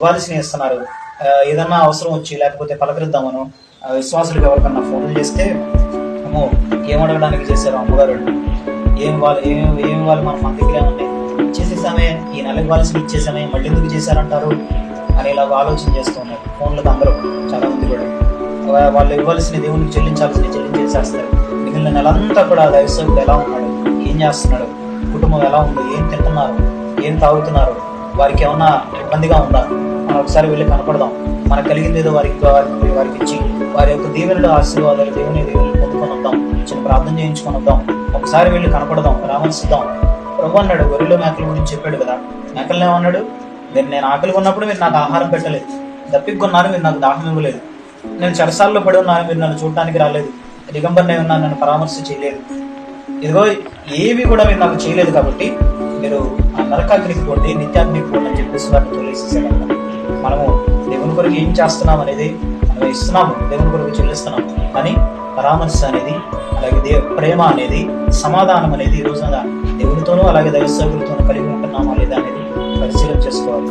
ఇవ్వాల్సినవి ఇస్తున్నారు. ఏదన్నా అవసరం వచ్చి లేకపోతే పలకరిద్దామను విశ్వాసులకు ఎవరికన్నా ఫోన్లు చేస్తే అమ్మో ఏమడగడానికి చేశారు అమ్మగారు, ఏం వాళ్ళు మన దగ్గర ఉన్నాయి, ఇచ్చేసేసామే, ఈ నెల ఇవ్వాల్సి ఇచ్చేసామే, మళ్ళీ ఎందుకు చేశారంటారు అని ఇలాగ ఆలోచన చేస్తున్నారు ఫోన్లకు అందరూ. చాలా మంది కూడా వాళ్ళు ఇవ్వాల్సిన దేవునికి చెల్లించేసేస్తారు. మిగిలిన నెలంతా కూడా దైవసేవకుడు ఎలా ఉన్నాడు, ఏం చేస్తున్నాడు, కుటుంబం ఎలా ఉంది, ఏం తింటున్నారు, ఏం తాగుతున్నారు, వారికి ఏమన్నా ఇబ్బందిగా ఉందా, మనం ఒకసారి వెళ్ళి కనపడదాం, మనకు కలిగింది ఏదో వారికి ఇచ్చి వారి యొక్క దీవెనలు ఆశీర్వాదాలు దేవుని పొందుకొని వద్దాం, చిన్న ప్రార్థన చేయించుకొని వద్దాం, ఒకసారి వెళ్ళి కనపడదాం, పరామర్శిద్దాం. ప్రభు అన్నాడు గొర్రెలు మేకల గురించి చెప్పాడు కదా, మేకలను ఏమన్నాడు, నేను ఆకలిగా ఉన్నప్పుడు మీరు నాకు ఆహారం పెట్టలేదు, దప్పికొన్నారు మీరు నాకు దాహం ఇవ్వలేదు, నేను చెరసాల్లో పడి ఉన్నాను మీరు నన్ను చూడటానికి రాలేదు, దిగంబర్నే ఉన్నాను నన్ను పరామర్శ చేయలేదు, ఇదిగో ఏవి కూడా మీరు నాకు చేయలేదు, కాబట్టి మీరు ఆ నరకాగ్నికి పోండి, నిత్యాగ్నికి పోండి అని చెప్పేసి వారిని తొలిసేసాడు. మనము దేవుని కొరకు ఏం చేస్తున్నాం అనేది మనం ఇస్తున్నాము, దేవుని కొరకు చెల్లిస్తున్నాము, కానీ పరామర్శ అనేది, అలాగే ప్రేమ అనేది, సమాధానం అనేది ఈ రోజున దేవునితోనూ అలాగే దైవ సేవకులతోనూ కలిగి ఉంటున్నామా లేదా అనేది పరిశీలన చేసుకోవాలి.